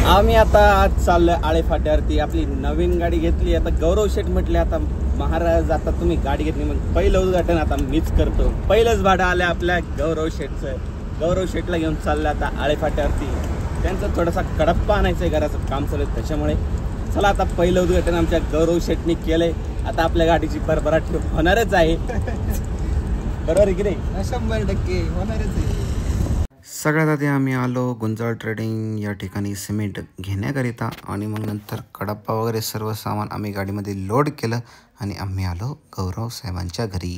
आम्ही आता आज चाललोय आळे फाट्यावरती. आपली नवीन गाडी घेतली. आता गौरव शेठ म्हटले, आता महाराज आता तुम्ही गाडी घेतली मग पहिलं उद्घाटन आता मीच करतो. पहिलंच भाडं आलं आपल्या गौरव शेठचं. गौरव शेठला घेऊन चाललं आता आळे फाट्यावरती. त्यांचं थोडासा कडप्पा आणायचं आहे, घराचं काम चालू आहे त्याच्यामुळे. चला आता पहिलं उद्घाटन आमच्या गौरव शेठनी केलंय. आता आपल्या गाडीची भरभराट होणारच आहे. बरोबर आहे की नाही? 100% होणारच आहे. सगळ्यात आधी आम्ही आलो गुंजाळ ट्रेडिंग या ठिकाणी सिमेंट घेण्याकरिता आणि मग नंतर कडप्पा वगैरे सर्व सामान आम्ही गाडीमध्ये लोड केलं आणि आम्ही आलो गौरव साहेबांच्या घरी.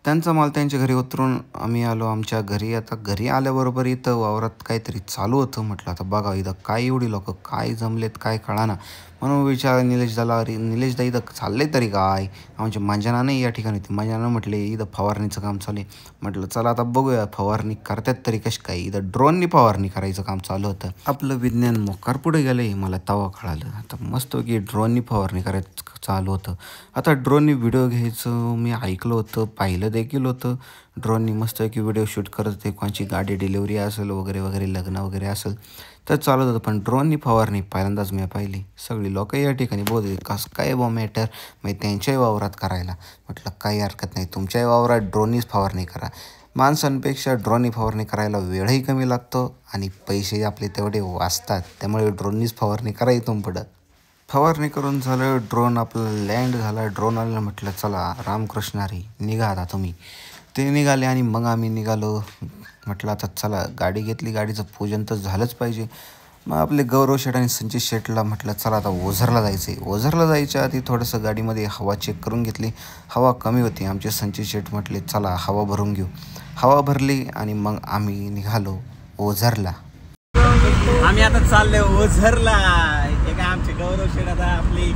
त्यांचा माल त्यांच्या घरी उतरून आम्ही आलो आमच्या घरी. आता घरी आल्याबरोबर इथं वावरात काहीतरी चालू होतं. म्हटलं आता बघा इथं काय एवढी लोक काय जमलेत काय कळाना. म्हणून विचार निलेश झाला, अरे निलेशदा इथं चाललंय तरी काय. आमच्या मंजनाने या ठिकाणी होती. मंजनानं म्हटले इथं फवारणीचं काम चालू आहे. म्हटलं चला आता बघूया फवारणी करतात तरी कशी काय. इथं ड्रोननी फवारणी करायचं काम चालू होतं. आपलं विज्ञान मोकार पुढे गेलंय मला तवा कळालं. आता मस्त की ड्रोननी फवारणी करायचं चालू होतं. आता ड्रोननी व्हिडिओ घ्यायचं मी ऐकलं होतं, पाहिलं देखील होतं. ड्रोननी मस्त की व्हिडिओ शूट करत होते. कोणाची गाडी डिलिव्हरी असेल वगैरे वगैरे लग्न वगैरे असेल तर चालत होतं. पण ड्रोननी फवारणी पहिल्यांदाच मी पाहिली. सगळी लोक या ठिकाणी बोलते कसं काय बॉ मॅटर मग त्यांच्याही वावरात करायला. म्हटलं काही हरकत नाही, तुमच्याही वावरात ड्रोननीच फवारणी करा. माणसांपेक्षा ड्रोननी फवारणी करायला वेळही कमी लागतो आणि पैसे आपले तेवढे वाचतात. त्यामुळे ड्रोननीच फवारणी करा इथून पुढं. फवारणी करून झालं, ड्रोन आपलं लँड झाला. ड्रोन आलं म्हटलं चला रामकृष्ण हरी निघा आता तुम्ही. ते निघाले आणि मग आम्ही निघालो. म्हटलं आता चला गाडी घेतली, गाडीचं पूजन तर झालंच पाहिजे. मग आपले गौरव शेठ आणि संचित शेठला म्हटलं चला आता ओझरला जायचं आहे. ओझरला जायच्या आधी थोडंसं गाडीमध्ये हवा चेक करून घेतली. हवा कमी होती. आमचे संचित शेठ म्हटले चला हवा भरून घेऊ. हवा भरली आणि मग आम्ही निघालो ओझरला. आम्ही आता चाललोय ओझरला. हे काय आमचे गौरव शेठ आता आपली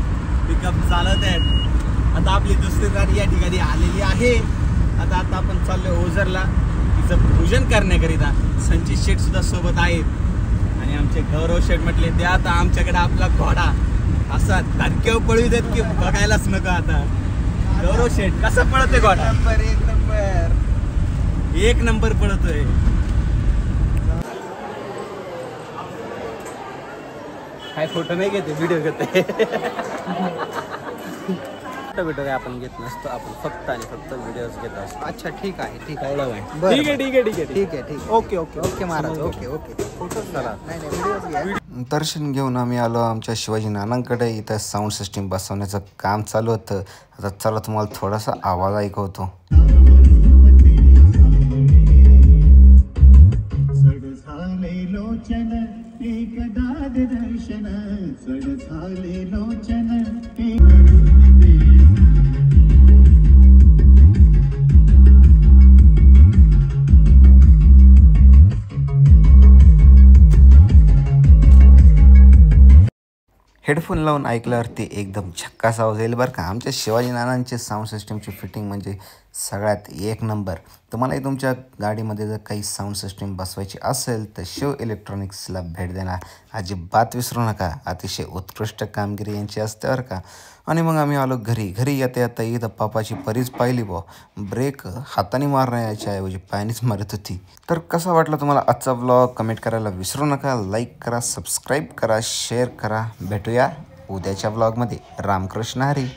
पिकअप चालत आहेत. आता आपली दुसरी गाडी या ठिकाणी आलेली आहे. आता आपण चाललोय ओझरला तिचं पूजन करण्याकरिता. संचित शेठ सुद्धा सोबत आहेत आणि आमचे गौरव शेठ म्हटले ते आता आमच्याकडे आपला घोडा असा धडक्यावर पळू देत की बघायलाच नको. आता गौरव शेठ कसं पळतोय घोडा? एक नंबर पळतोय. काय फोटो नाही घेते, व्हिडिओ घेते. फोटो काय आपण घेत नसतो. आपण फक्त आणि फक्त व्हिडिओज घेत असतो. अच्छा ठीक आहे ठीक आहे. ठीक आहे ठीक आहे ठीक आहे ठीक आहे ठीक. Okay okay okay Maharaj. Okay okay. चला नाही व्हिडिओ. दर्शन घेऊन आम्ही आलो आमच्या शिवाजी नानांकडे. इथं साऊंड सिस्टीम बसवण्याचं काम चालू होतं. आता चला तुम्हाला थोडासा आवाज ऐकवतो. हेडफोन लावून ऐकल्यावरती एकदम झक्कास आवाज येईल बरं का. आमच्या शिवाजी नानांचे साऊंड सिस्टीमची फिटिंग म्हणजे सगळ्यात एक नंबर. तुम्हालाही तुमच्या गाडीमध्ये जर काही साऊंड सिस्टीम बसवायची असेल तर शिव इलेक्ट्रॉनिक्सला भेट देणार अजिबात विसरू नका. अतिशय उत्कृष्ट कामगिरी यांची असते बरं का. आणि मग आम्ही आलो घरी. घरी येता येता इथं पापाची परीच पाहिली बॉ. ब्रेक हाताने मारण्याच्या ऐवजी पायानेच मारत होती. तर कसा वाटला तुम्हाला आजचा व्लॉग कमेंट करायला विसरू नका. लाईक करा, सबस्क्राईब करा, शेअर करा. भेटूया उद्याच्या व्लॉगमध्ये. रामकृष्ण हरी.